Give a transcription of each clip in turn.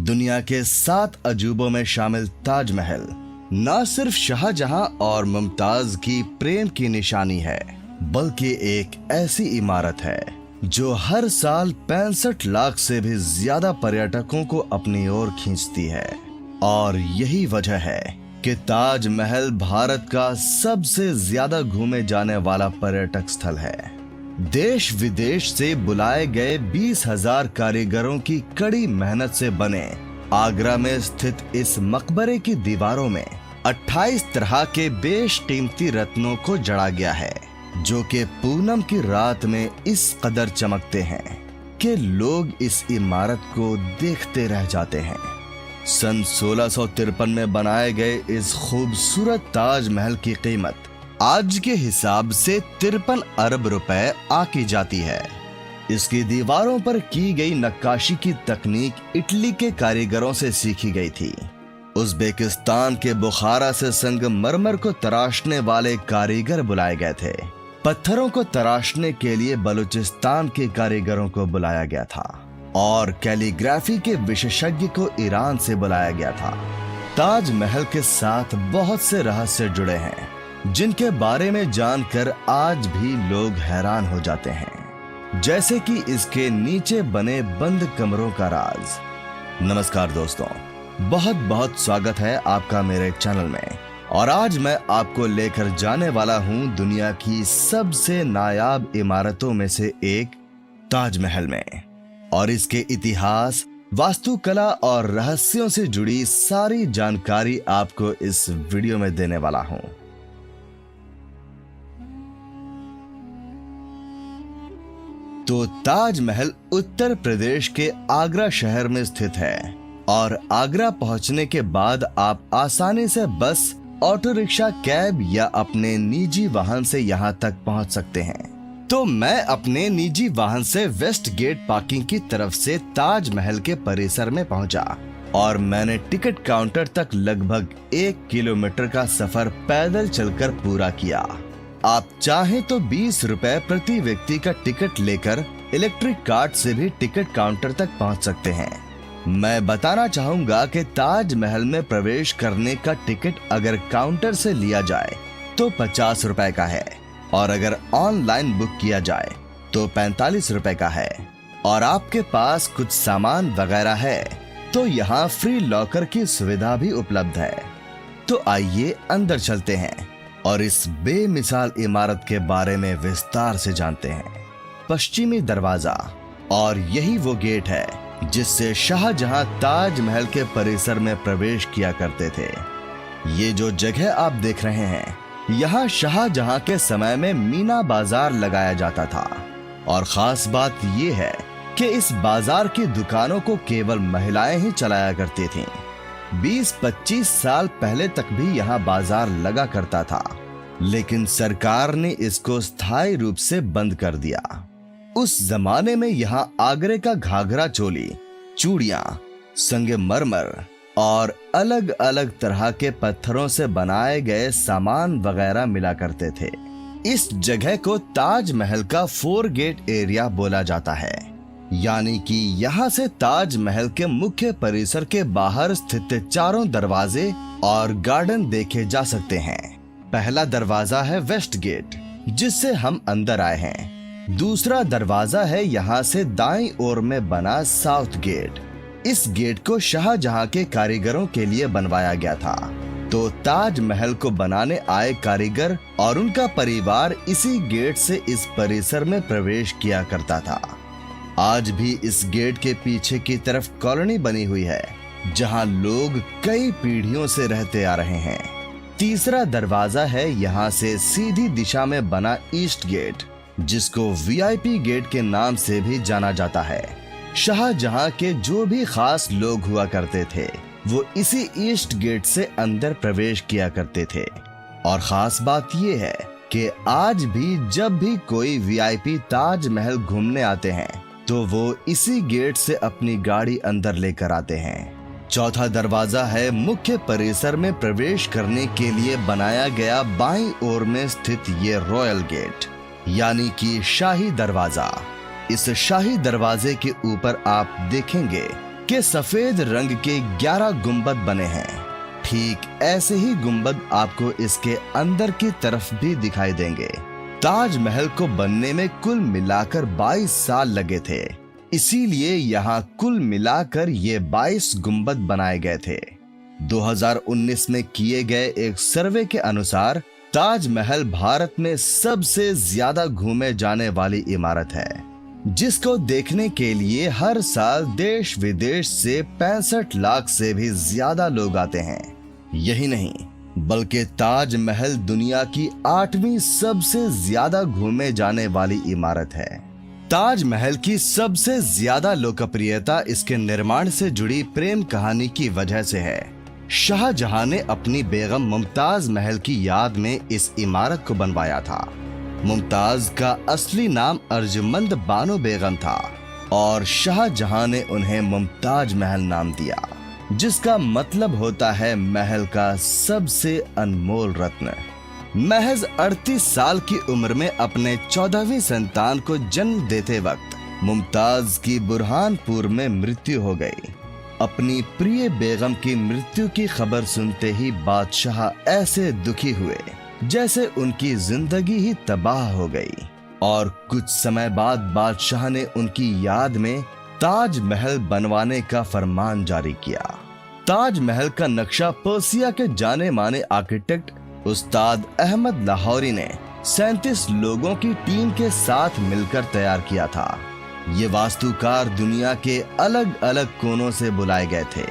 दुनिया के 7 अजूबों में शामिल ताजमहल न सिर्फ शाहजहां और मुमताज की प्रेम की निशानी है, बल्कि एक ऐसी इमारत है जो हर साल 65 लाख से भी ज्यादा पर्यटकों को अपनी ओर खींचती है। और यही वजह है कि ताजमहल भारत का सबसे ज्यादा घूमे जाने वाला पर्यटक स्थल है। देश विदेश से बुलाए गए 20,000 कारीगरों की कड़ी मेहनत से बने आगरा में स्थित इस मकबरे की दीवारों में 28 तरह के बेशकीमती रत्नों को जड़ा गया है, जो कि पूनम की रात में इस कदर चमकते हैं कि लोग इस इमारत को देखते रह जाते हैं। सन 1653 में बनाए गए इस खूबसूरत ताजमहल की कीमत आज के हिसाब से 53 अरब रुपए आकी जाती है। इसकी दीवारों पर की गई नक्काशी की तकनीक इटली के कारीगरों से सीखी गई थी। उज़्बेकिस्तान के बुखारा से संगमरमर को तराशने वाले कारीगर बुलाए गए थे। पत्थरों को तराशने के लिए बलूचिस्तान के कारीगरों को बुलाया गया था और कैलीग्राफी के विशेषज्ञ को ईरान से बुलाया गया था। ताजमहल के साथ बहुत से रहस्य जुड़े हैं, जिनके बारे में जानकर आज भी लोग हैरान हो जाते हैं, जैसे कि इसके नीचे बने बंद कमरों का राज। नमस्कार दोस्तों, बहुत बहुत स्वागत है आपका मेरे चैनल में। और आज मैं आपको लेकर जाने वाला हूं दुनिया की सबसे नायाब इमारतों में से एक ताजमहल में, और इसके इतिहास, वास्तुकला और रहस्यों से जुड़ी सारी जानकारी आपको इस वीडियो में देने वाला हूं। तो ताजमहल उत्तर प्रदेश के आगरा शहर में स्थित है और आगरा पहुंचने के बाद आप आसानी से बस, ऑटो रिक्शा, कैब या अपने निजी वाहन से यहां तक पहुंच सकते हैं। तो मैं अपने निजी वाहन से वेस्ट गेट पार्किंग की तरफ से ताजमहल के परिसर में पहुंचा और मैंने टिकट काउंटर तक लगभग 1 किलोमीटर का सफर पैदल चलकर पूरा किया। आप चाहें तो 20 रुपए प्रति व्यक्ति का टिकट लेकर इलेक्ट्रिक कार्ड से भी टिकट काउंटर तक पहुंच सकते हैं। मैं बताना चाहूंगा कि ताजमहल में प्रवेश करने का टिकट अगर काउंटर से लिया जाए तो 50 रुपए का है, और अगर ऑनलाइन बुक किया जाए तो 45 रुपए का है। और आपके पास कुछ सामान वगैरह है तो यहाँ फ्री लॉकर की सुविधा भी उपलब्ध है। तो आइए अंदर चलते हैं और इस बेमिसाल इमारत के बारे में विस्तार से जानते हैं। पश्चिमी दरवाजा, और यही वो गेट है जिससे शाहजहां ताजमहल के परिसर में प्रवेश किया करते थे। ये जो जगह आप देख रहे हैं, यहाँ शाहजहां के समय में मीना बाजार लगाया जाता था। और खास बात ये है कि इस बाजार की दुकानों को केवल महिलाएं ही चलाया करती थीं। 20-25 साल पहले तक भी यहाँ बाजार लगा करता था, लेकिन सरकार ने इसको स्थायी रूप से बंद कर दिया। उस जमाने में यहाँ आगरे का घाघरा चोली, चूड़ियां, संगमरमर और अलग अलग तरह के पत्थरों से बनाए गए सामान वगैरह मिला करते थे। इस जगह को ताजमहल का 4 गेट एरिया बोला जाता है, यानी कि यहाँ से ताजमहल के मुख्य परिसर के बाहर स्थित चारों दरवाजे और गार्डन देखे जा सकते हैं। पहला दरवाजा है वेस्ट गेट, जिससे हम अंदर आए हैं। दूसरा दरवाजा है यहाँ से दाईं ओर में बना साउथ गेट। इस गेट को शाहजहां के कारीगरों के लिए बनवाया गया था। तो ताजमहल को बनाने आए कारीगर और उनका परिवार इसी गेट से इस परिसर में प्रवेश किया करता था। आज भी इस गेट के पीछे की तरफ कॉलोनी बनी हुई है, जहां लोग कई पीढ़ियों से रहते आ रहे हैं। तीसरा दरवाजा है यहाँ से सीधी दिशा में बना ईस्ट गेट, जिसको वीआईपी गेट के नाम से भी जाना जाता है। शाहजहां के जो भी खास लोग हुआ करते थे, वो इसी ईस्ट गेट से अंदर प्रवेश किया करते थे। और खास बात ये है कि आज भी जब भी कोई वीआईपी ताजमहल घूमने आते हैं, तो वो इसी गेट से अपनी गाड़ी अंदर लेकर आते हैं। चौथा दरवाजा है मुख्य परिसर में प्रवेश करने के लिए बनाया गया बाईं ओर में स्थित ये रॉयल गेट, यानी कि शाही दरवाजा। इस शाही दरवाजे के ऊपर आप देखेंगे के सफेद रंग के 11 गुंबद बने हैं। ठीक ऐसे ही गुंबद आपको इसके अंदर की तरफ भी दिखाई देंगे। ताजमहल को बनने में कुल मिलाकर 22 साल लगे थे, इसीलिए यहाँ कुल मिलाकर ये 22 गुंबद बनाए गए थे। 2019 में किए गए एक सर्वे के अनुसार ताजमहल भारत में सबसे ज्यादा घूमे जाने वाली इमारत है, जिसको देखने के लिए हर साल देश विदेश से 65 लाख से भी ज्यादा लोग आते हैं। यही नहीं, बल्कि ताजमहल दुनिया की 8वीं सबसे ज्यादा घूमे जाने वाली इमारत है। ताजमहल की सबसे ज्यादा लोकप्रियता इसके निर्माण से जुड़ी प्रेम कहानी की वजह से है। शाहजहां ने अपनी बेगम मुमताज महल की याद में इस इमारत को बनवाया था। मुमताज का असली नाम अर्जुमंद बानो बेगम था और शाहजहां ने उन्हें मुमताज महल नाम दिया, जिसका मतलब होता है महल का सबसे अनमोल रत्न। महज 38 साल की उम्र में अपने 14वीं संतान को जन्म देते वक्त मुमताज की बुरहानपुर में मृत्यु हो गई। अपनी प्रिय बेगम की मृत्यु की खबर सुनते ही बादशाह ऐसे दुखी हुए जैसे उनकी जिंदगी ही तबाह हो गई, और कुछ समय बाद बादशाह ने उनकी याद में ताजमहल बनवाने का फरमान जारी किया। ताजमहल का नक्शा पर्सिया के जाने माने आर्किटेक्ट उस्ताद अहमद लाहौरी ने 37 लोगों की टीम के साथ मिलकर तैयार किया था। ये वास्तुकार दुनिया के अलग अलग कोनों से बुलाए गए थे।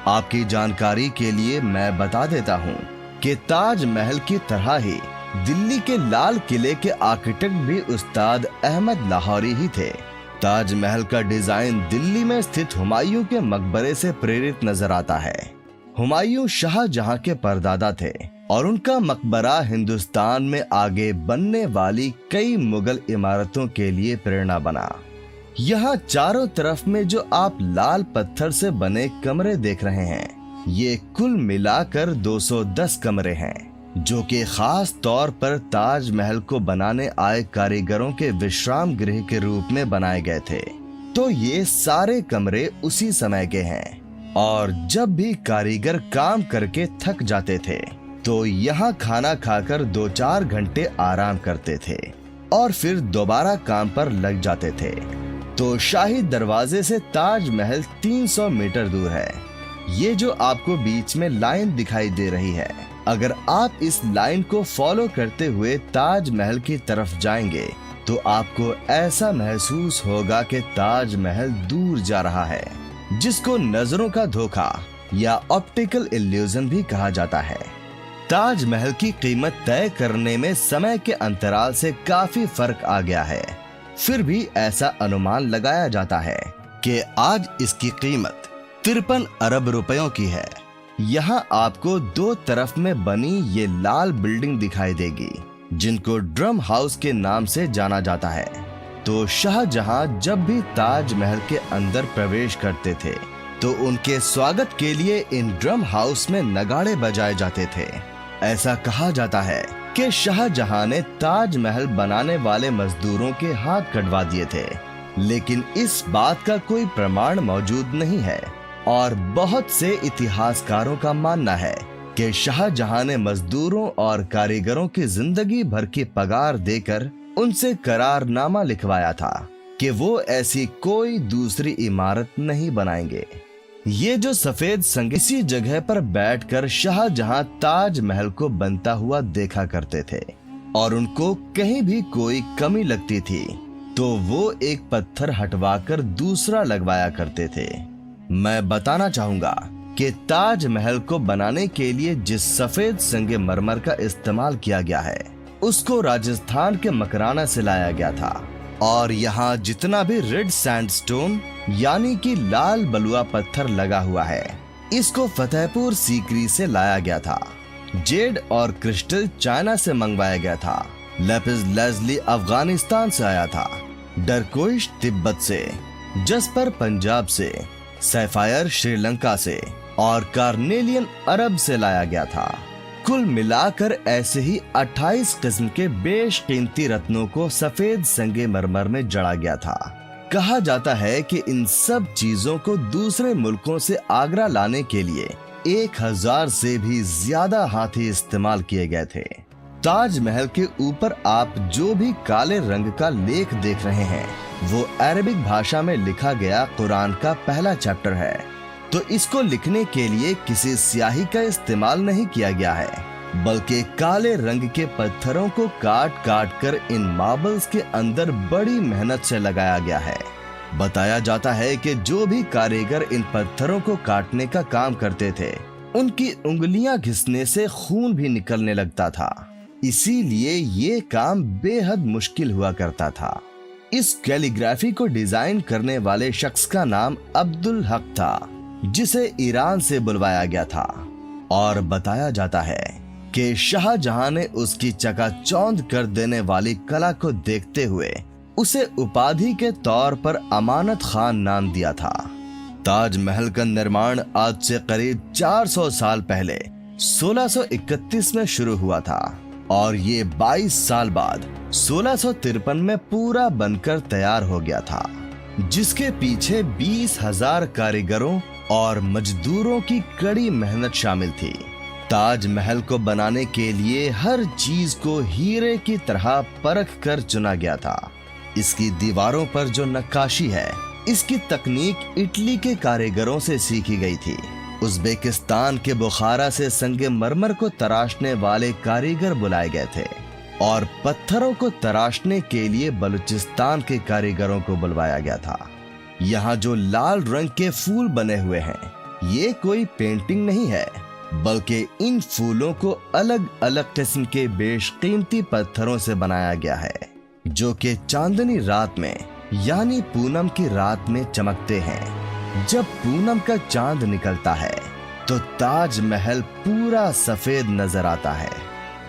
आपकी जानकारी के लिए मैं बता देता हूँ कि ताजमहल की तरह ही दिल्ली के लाल किले के आर्किटेक्ट भी उस्ताद अहमद लाहौरी ही थे। ताजमहल का डिजाइन दिल्ली में स्थित हुमायूं के मकबरे से प्रेरित नजर आता है। हुमायूं शाहजहां के परदादा थे और उनका मकबरा हिंदुस्तान में आगे बनने वाली कई मुगल इमारतों के लिए प्रेरणा बना। यहाँ चारों तरफ में जो आप लाल पत्थर से बने कमरे देख रहे हैं, ये कुल मिलाकर 210 कमरे हैं, जो कि खास तौर पर ताजमहल को बनाने आए कारीगरों के विश्राम गृह के रूप में बनाए गए थे। तो ये सारे कमरे उसी समय के हैं, और जब भी कारीगर काम करके थक जाते थे तो यहाँ खाना खाकर 2-4 घंटे आराम करते थे और फिर दोबारा काम पर लग जाते थे। तो शाही दरवाजे से ताजमहल 300 मीटर दूर है। ये जो आपको बीच में लाइन दिखाई दे रही है, अगर आप इस लाइन को फॉलो करते हुए ताजमहल की तरफ जाएंगे तो आपको ऐसा महसूस होगा कि ताजमहल दूर जा रहा है, जिसको नजरों का धोखा या ऑप्टिकल इल्यूजन भी कहा जाता है। ताजमहल की कीमत तय करने में समय के अंतराल से काफी फर्क आ गया है। फिर भी ऐसा अनुमान लगाया जाता है कि आज इसकी कीमत 53 अरब रुपयों की है। यहाँ आपको 2 तरफ में बनी ये लाल बिल्डिंग दिखाई देगी, जिनको ड्रम हाउस के नाम से जाना जाता है। तो शाहजहां जब भी ताजमहल के अंदर प्रवेश करते थे तो उनके स्वागत के लिए इन ड्रम हाउस में नगाड़े बजाए जाते थे। ऐसा कहा जाता है कि शाहजहां ने ताजमहल बनाने वाले मजदूरों के हाथ कटवा दिए थे, लेकिन इस बात का कोई प्रमाण मौजूद नहीं है। और बहुत से इतिहासकारों का मानना है कि शाहजहां ने मजदूरों और कारीगरों की जिंदगी भर की पगार देकर उनसे करारनामा लिखवाया था कि वो ऐसी कोई दूसरी इमारत नहीं बनाएंगे। ये जो सफेद संग इसी जगह पर बैठकर शाहजहां ताजमहल को बनता हुआ देखा करते थे, और उनको कहीं भी कोई कमी लगती थी तो वो एक पत्थर हटवाकर दूसरा लगवाया करते थे। मैं बताना चाहूंगा कि ताजमहल को बनाने के लिए जिस सफेद संगमरमर का इस्तेमाल किया गया है, उसको राजस्थान के मकराना से लाया गया था, और यहाँ जितना भी रेड सैंडस्टोन यानी कि लाल बलुआ पत्थर लगा हुआ है, इसको फतेहपुर सीकरी से लाया गया था। जेड और क्रिस्टल चाइना से मंगवाया गया था। लेपिस लेज़ली अफगानिस्तान से आया था। डरकोइश तिब्बत से, जस्पर पंजाब से, सैफायर श्रीलंका से और कार्नेलियन अरब से लाया गया था। कुल मिलाकर ऐसे ही 28 किस्म के बेशकीमती रत्नों को सफेद संगमरमर में जड़ा गया था। कहा जाता है कि इन सब चीजों को दूसरे मुल्कों से आगरा लाने के लिए 1000 से भी ज्यादा हाथी इस्तेमाल किए गए थे। ताजमहल के ऊपर आप जो भी काले रंग का लेख देख रहे हैं वो अरबिक भाषा में लिखा गया कुरान का पहला चैप्टर है। तो इसको लिखने के लिए किसी स्याही का इस्तेमाल नहीं किया गया है, बल्कि काले रंग के पत्थरों को काट काट कर इन मार्बल्स के अंदर बड़ी मेहनत से लगाया गया है। बताया जाता है कि जो भी कारीगर इन पत्थरों को काटने का काम करते थे, उनकी उंगलियां घिसने से खून भी निकलने लगता था। इसीलिए ये काम बेहद मुश्किल हुआ करता था। इस कैलीग्राफी को डिजाइन करने वाले शख्स का नाम अब्दुल हक था, जिसे ईरान से बुलवाया गया था। और बताया जाता है कि शाहजहां ने उसकी चकाचौंध कर देने वाली कला को देखते हुए उसे उपाधि के तौर पर अमानत खान नाम दिया था। ताजमहल का निर्माण आज से करीब 400 साल पहले 1631 में शुरू हुआ था और ये 22 साल बाद 1653 में पूरा बनकर तैयार हो गया था, जिसके पीछे 20,000 कारीगरों और मजदूरों की कड़ी मेहनत शामिल थी। ताजमहल को बनाने के लिए हर चीज को हीरे की तरह परख कर चुना गया था। इसकी दीवारों पर जो नक्काशी है, इसकी तकनीक इटली के कारीगरों से सीखी गई थी। उज़्बेकिस्तान के बुखारा से संगमरमर को तराशने वाले कारीगर बुलाए गए थे और पत्थरों को तराशने के लिए बलूचिस्तान के कारीगरों को बुलवाया गया था। यहाँ जो लाल रंग के फूल बने हुए हैं, ये कोई पेंटिंग नहीं है, बल्कि इन फूलों को अलग अलग किस्म के बेशकीमती पत्थरों से बनाया गया है, जो कि चांदनी रात में यानी पूनम की रात में चमकते हैं। जब पूनम का चांद निकलता है तो ताजमहल पूरा सफेद नजर आता है,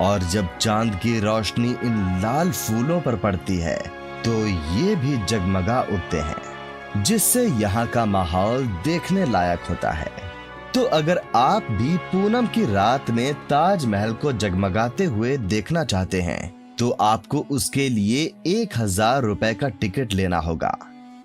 और जब चांद की रोशनी इन लाल फूलों पर पड़ती है तो ये भी जगमगा उठते हैं, जिससे यहाँ का माहौल देखने लायक होता है। तो अगर आप भी पूनम की रात में ताजमहल को जगमगाते हुए देखना चाहते हैं तो आपको उसके लिए 1000 रुपए का टिकट लेना होगा।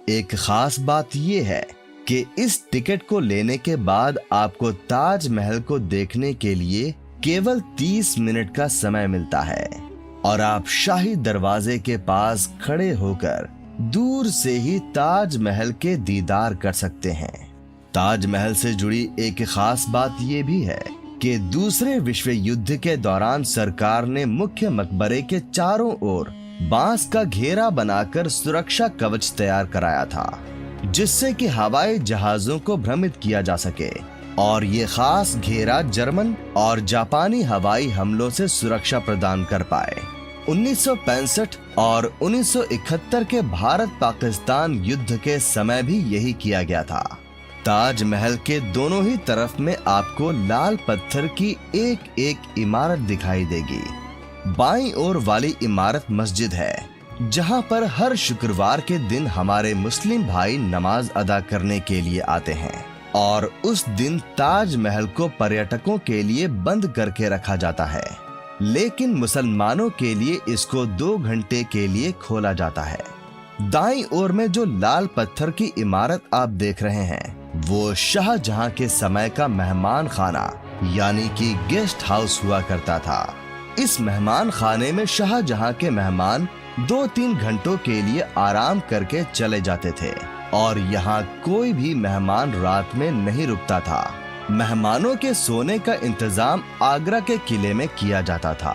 एक खास बात यह है कि इस टिकट को लेने के बाद आपको ताजमहल को देखने के लिए केवल 30 मिनट का समय मिलता है और आप शाही दरवाजे के पास खड़े होकर दूर से ही ताजमहल के दीदार कर सकते हैं। ताजमहल से जुड़ी एक खास बात यह भी है कि दूसरे विश्व युद्ध के दौरान सरकार ने मुख्य मकबरे के चारों ओर बांस का घेरा बनाकर सुरक्षा कवच तैयार कराया था, जिससे कि हवाई जहाजों को भ्रमित किया जा सके, और ये खास घेरा जर्मन और जापानी हवाई हमलों से सुरक्षा प्रदान कर पाए। 1965 और 1971 के भारत पाकिस्तान युद्ध के समय भी यही किया गया था। ताजमहल के दोनों ही तरफ में आपको लाल पत्थर की एक एक इमारत दिखाई देगी। बाईं ओर वाली इमारत मस्जिद है, जहां पर हर शुक्रवार के दिन हमारे मुस्लिम भाई नमाज अदा करने के लिए आते हैं, और उस दिन ताजमहल को पर्यटकों के लिए बंद करके रखा जाता है, लेकिन मुसलमानों के लिए इसको 2 घंटे के लिए खोला जाता है। दाईं ओर में जो लाल पत्थर की इमारत आप देख रहे हैं, वो शाहजहां के समय का मेहमान खाना यानी कि गेस्ट हाउस हुआ करता था। इस मेहमान खाने में शाहजहां के मेहमान 2-3 घंटों के लिए आराम करके चले जाते थे, और यहाँ कोई भी मेहमान रात में नहीं रुकता था। मेहमानों के सोने का इंतजाम आगरा के किले में किया जाता था,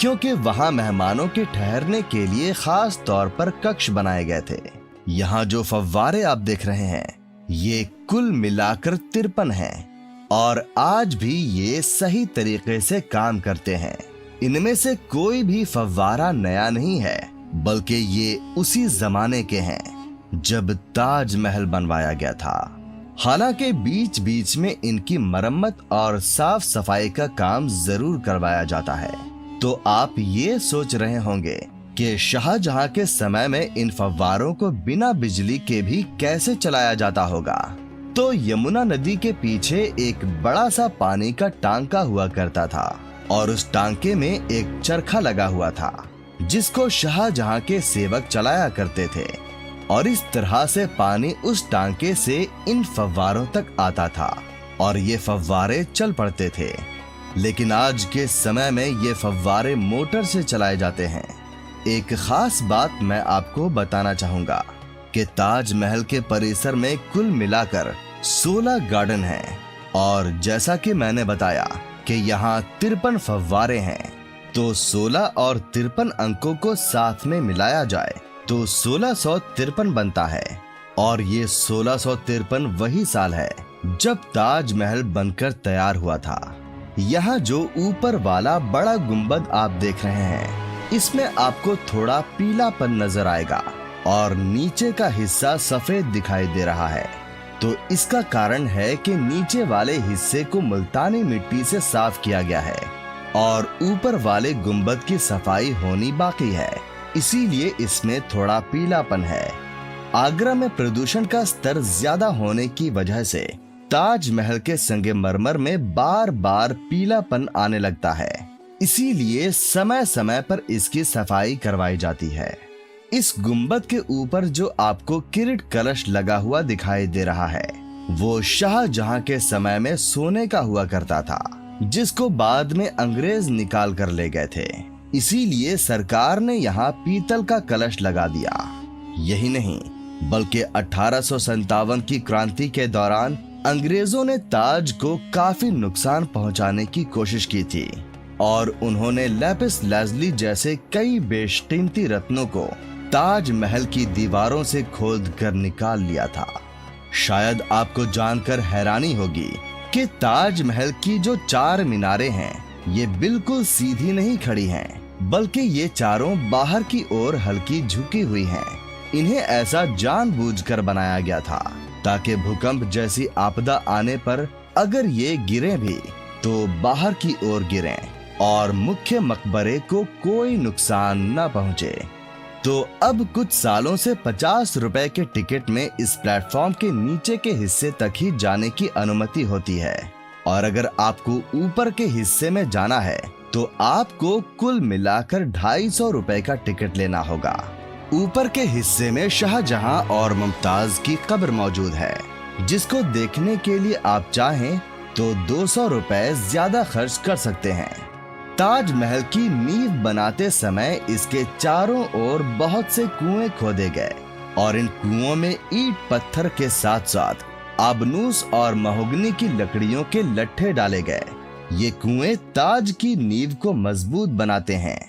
क्योंकि वहाँ मेहमानों के ठहरने के लिए खास तौर पर कक्ष बनाए गए थे। यहाँ जो फव्वारे आप देख रहे हैं, ये कुल मिलाकर 53 हैं, और आज भी ये सही तरीके से काम करते हैं। इनमें से कोई भी फव्वारा नया नहीं है, बल्कि ये उसी जमाने के हैं जब ताजमहल बनवाया गया था। हालांकि बीच बीच में इनकी मरम्मत और साफ सफाई का काम जरूर करवाया जाता है। तो आप ये सोच रहे होंगे कि शाहजहां के समय में इन फव्वारों को बिना बिजली के भी कैसे चलाया जाता होगा। तो यमुना नदी के पीछे एक बड़ा सा पानी का टांका हुआ करता था, और उस टांके में एक चरखा लगा हुआ था, जिसको शाहजहां के सेवक चलाया करते थे। और इस तरह से पानी उस टांके से इन फव्वारों तक आता था और ये फव्वारे चल पड़ते थे। लेकिन आज के समय में ये फव्वारे मोटर से चलाए जाते हैं। एक खास बात मैं आपको बताना चाहूंगा कि ताजमहल के परिसर में कुल मिलाकर 16 गार्डन हैं और जैसा कि मैंने बताया कि यहाँ 53 फव्वारे हैं, तो 16 और 53 अंकों को साथ में मिलाया जाए तो 1653 बनता है। और ये 1653 वही साल है जब ताजमहल बनकर तैयार हुआ था। यहाँ जो ऊपर वाला बड़ा गुंबद आप देख रहे हैं, इसमें आपको थोड़ा पीलापन नजर आएगा और नीचे का हिस्सा सफेद दिखाई दे रहा है। तो इसका कारण है कि नीचे वाले हिस्से को मुल्तानी मिट्टी से साफ किया गया है और ऊपर वाले गुंबद की सफाई होनी बाकी है, इसीलिए इसमें थोड़ा पीलापन है। आगरा में प्रदूषण का स्तर ज्यादा होने की वजह से ताजमहल के संगमरमर में बार बार पीलापन आने लगता है, इसीलिए समय समय पर इसकी सफाई करवाई जाती है। इस गुंबद के ऊपर जो आपको किरीट कलश लगा हुआ दिखाई दे रहा है, वो शाहजहां के समय में सोने का हुआ करता था, जिसको बाद में अंग्रेज निकाल कर ले गए थे। इसीलिए सरकार ने यहाँ पीतल का कलश लगा दिया। यही नहीं बल्कि 1857 की क्रांति के दौरान अंग्रेजों ने ताज को काफी नुकसान पहुंचाने की कोशिश की थी और उन्होंने लैपिस लाजुली जैसे कई बेशकीमती रत्नों को ताजमहल की दीवारों से खोद कर निकाल लिया था। शायद आपको जानकर हैरानी होगी कि ताजमहल की जो 4 मीनारें हैं, ये बिल्कुल सीधी नहीं खड़ी हैं, बल्कि ये चारों बाहर की ओर हल्की झुकी हुई हैं। इन्हें ऐसा जानबूझकर बनाया गया था ताकि भूकंप जैसी आपदा आने पर अगर ये गिरे भी तो बाहर की ओर गिरें और मुख्य मकबरे को कोई नुकसान न पहुंचे। तो अब कुछ सालों से 50 रुपए के टिकट में इस प्लेटफॉर्म के नीचे के हिस्से तक ही जाने की अनुमति होती है और अगर आपको ऊपर के हिस्से में जाना है तो आपको कुल मिलाकर 250 रुपए का टिकट लेना होगा। ऊपर के हिस्से में शाहजहां और मुमताज की कब्र मौजूद है, जिसको देखने के लिए आप चाहें तो 200 रुपए ज्यादा खर्च कर सकते हैं। ताजमहल की नींव बनाते समय इसके चारों ओर बहुत से कुएं खोदे गए और इन कुओं में ईंट पत्थर के साथ साथ आबनूस और महोगनी की लकड़ियों के लट्ठे डाले गए। ये कुएं ताज की नींव को मजबूत बनाते हैं।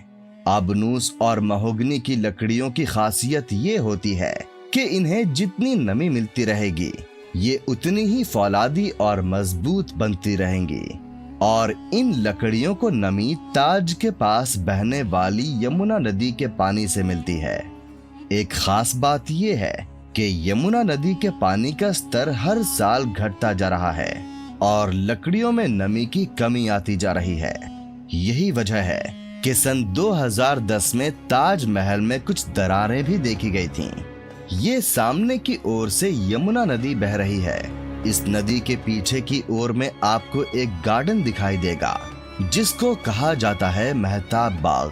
आबनूस और महोगनी की लकड़ियों की खासियत ये होती है कि इन्हें जितनी नमी मिलती रहेगी, ये उतनी ही फौलादी और मजबूत बनती रहेंगी। और इन लकड़ियों को नमी ताज के पास बहने वाली यमुना नदी के पानी से मिलती है। एक खास बात ये है कि यमुना नदी के पानी का स्तर हर साल घटता जा रहा है और लकड़ियों में नमी की कमी आती जा रही है। यही वजह है कि सन 2010 में ताजमहल में कुछ दरारें भी देखी गई थीं। ये सामने की ओर से यमुना नदी बह रही है। इस नदी के पीछे की ओर में आपको एक गार्डन दिखाई देगा, जिसको कहा जाता है मेहताब बाग।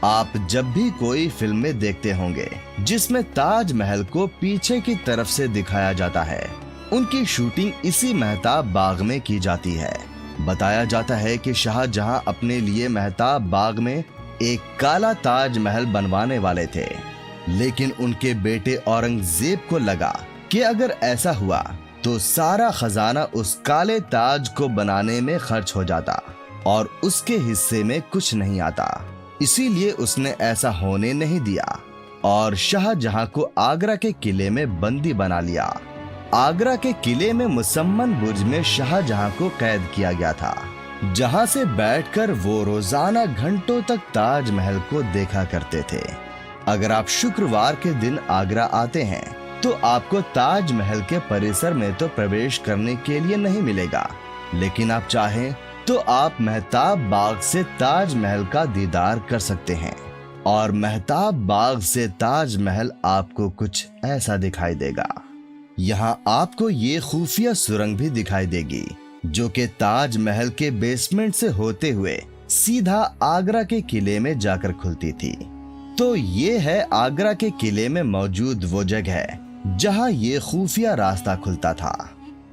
आप जब भी कोई फिल्में देखते होंगे जिसमें ताजमहल को पीछे की तरफ से दिखाया जाता है, उनकी शूटिंग इसी मेहताब बाग में की जाती है। बताया जाता है कि शाहजहां अपने लिए मेहताब बाग में एक काला ताजमहल बनवाने वाले थे, लेकिन उनके बेटे औरंगजेब को लगा कि अगर ऐसा हुआ तो सारा खजाना उस काले ताज को बनाने में खर्च हो जाता और उसके हिस्से में कुछ नहीं आता। इसीलिए उसने ऐसा होने नहीं दिया और शाहजहां को आगरा के किले में बंदी बना लिया। आगरा के किले में मुसम्मन बुर्ज में शाहजहां को कैद किया गया था, जहां से बैठकर वो रोजाना घंटों तक ताजमहल को देखा करते थे। अगर आप शुक्रवार के दिन आगरा आते हैं तो आपको ताजमहल के परिसर में तो प्रवेश करने के लिए नहीं मिलेगा, लेकिन आप चाहें तो आप मेहताब बाग से ताजमहल का दीदार कर सकते हैं। और मेहताब बाग से ताजमहल आपको कुछ ऐसा दिखाई देगा। यहाँ आपको ये खुफिया सुरंग भी दिखाई देगी, जो कि ताजमहल के बेसमेंट से होते हुए सीधा आगरा के किले में जाकर खुलती थी। तो ये है आगरा के किले में मौजूद वो जगह जहां ये खुफिया रास्ता खुलता था।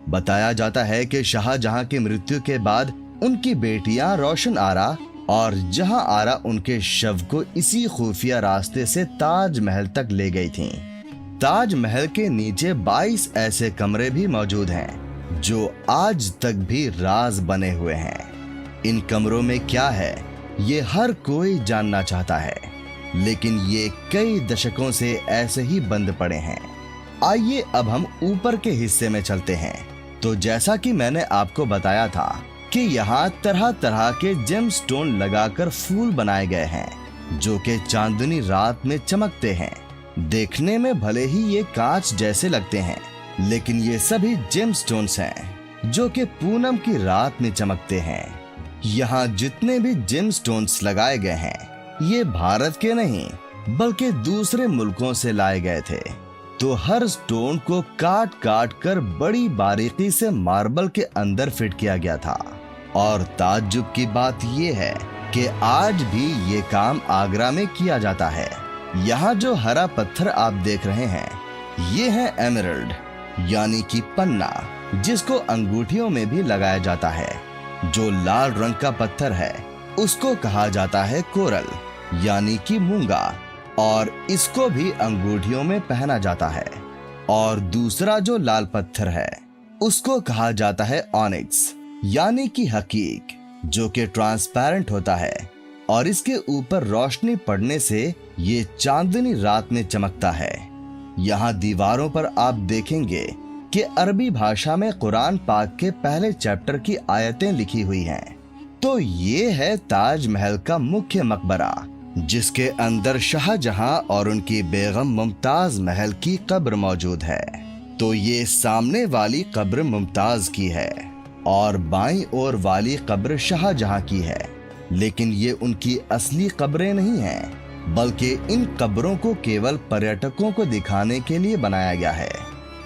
बताया जाता है कि शाहजहां की मृत्यु के बाद उनकी बेटियां रोशन आरा और जहां आरा उनके शव को इसी खुफिया रास्ते से ताजमहल तक ले गई थीं। ताजमहल के नीचे 22 ऐसे कमरे भी मौजूद हैं जो आज तक भी राज बने हुए हैं। इन कमरों में क्या है ये हर कोई जानना चाहता है, लेकिन ये कई दशकों से ऐसे ही बंद पड़े हैं। आइए अब हम ऊपर के हिस्से में चलते हैं। तो जैसा कि मैंने आपको बताया था कि यहाँ तरह तरह के जेमस्टोन लगाकर फूल बनाए गए हैं जो कि चांदनी रात में चमकते हैं। देखने में भले ही ये कांच जैसे लगते हैं, लेकिन ये सभी जेमस्टोन्स हैं जो कि पूनम की रात में चमकते हैं। यहाँ जितने भी जेमस्टोन्स लगाए गए हैं ये भारत के नहीं बल्कि दूसरे मुल्कों से लाए गए थे। तो हर स्टोन को काट काट कर बड़ी बारीकी से मार्बल के अंदर फिट किया गया था। और ताज्जुब की बात यह है कि आज भी ये काम आगरा में किया जाता है। यहाँ जो हरा पत्थर आप देख रहे हैं ये है एमरल्ड यानी कि पन्ना, जिसको अंगूठियों में भी लगाया जाता है। जो लाल रंग का पत्थर है उसको कहा जाता है कोरल यानी कि मूंगा, और इसको भी अंगूठियों में पहना जाता है। और दूसरा जो लाल पत्थर है उसको कहा जाता है ऑनिक्स यानी कि हकीक, जो कि ट्रांसपेरेंट होता है और इसके ऊपर रोशनी पड़ने से ये चांदनी रात में चमकता है। यहाँ दीवारों पर आप देखेंगे कि अरबी भाषा में कुरान पाक के पहले चैप्टर की आयतें लिखी हुई हैं। तो ये है ताजमहल का मुख्य मकबरा, जिसके अंदर शाहजहां और उनकी बेगम मुमताज महल की कब्र मौजूद है। तो ये सामने वाली कब्र मुमताज की है और बाईं ओर वाली कब्र शाहजहां की है। लेकिन ये उनकी असली कब्रें नहीं हैं, बल्कि इन कब्रों को केवल पर्यटकों को दिखाने के लिए बनाया गया है।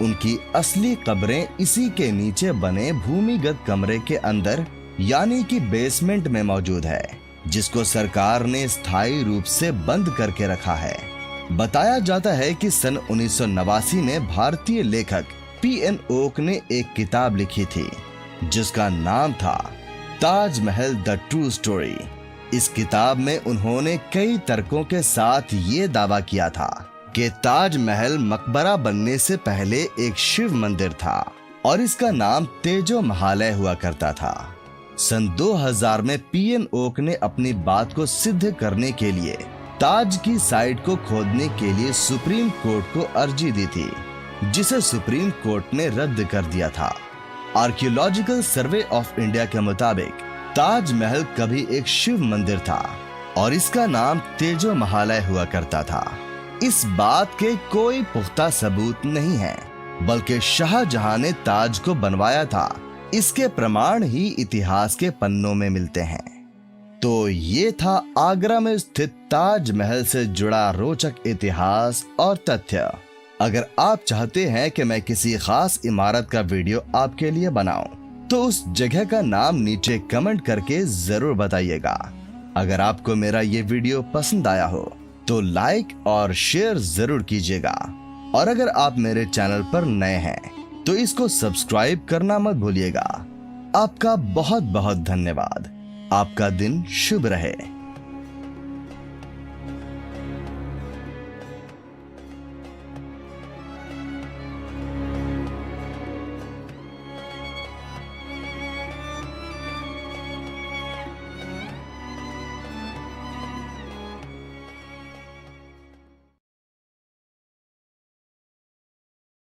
उनकी असली कब्रें इसी के नीचे बने भूमिगत कमरे के अंदर यानी कि बेसमेंट में मौजूद है, जिसको सरकार ने स्थायी रूप से बंद करके रखा है। बताया जाता है कि सन 1989 में भारतीय लेखक पीएन ओक ने एक किताब लिखी थी जिसका नाम था ताजमहल द ट्रू स्टोरी। इस किताब में उन्होंने कई तर्कों के साथ ये दावा किया था कि ताजमहल मकबरा बनने से पहले एक शिव मंदिर था और इसका नाम तेजो महालय हुआ करता था। सन 2000 में पीएन ओक ने अपनी बात को सिद्ध करने के लिए ताज की साइट को खोदने के लिए सुप्रीम कोर्ट को अर्जी दी थी, जिसे सुप्रीम कोर्ट ने रद्द कर दिया था। आर्कियोलॉजिकल सर्वे ऑफ इंडिया के मुताबिक ताजमहल कभी एक शिव मंदिर था और इसका नाम तेजो महालय हुआ करता था। इस बात के कोई पुख्ता सबूत नहीं है, बल्कि शाहजहां ने ताज को बनवाया था, इसके प्रमाण ही इतिहास के पन्नों में मिलते हैं। तो ये था आगरा में स्थित ताजमहल से जुड़ा रोचक इतिहास और तथ्य। अगर आप चाहते हैं कि मैं किसी खास इमारत का वीडियो आपके लिए बनाऊं, तो उस जगह का नाम नीचे कमेंट करके जरूर बताइएगा। अगर आपको मेरा ये वीडियो पसंद आया हो तो लाइक और शेयर जरूर कीजिएगा, और अगर आप मेरे चैनल पर नए हैं तो इसको सब्सक्राइब करना मत भूलिएगा। आपका बहुत बहुत धन्यवाद। आपका दिन शुभ रहे।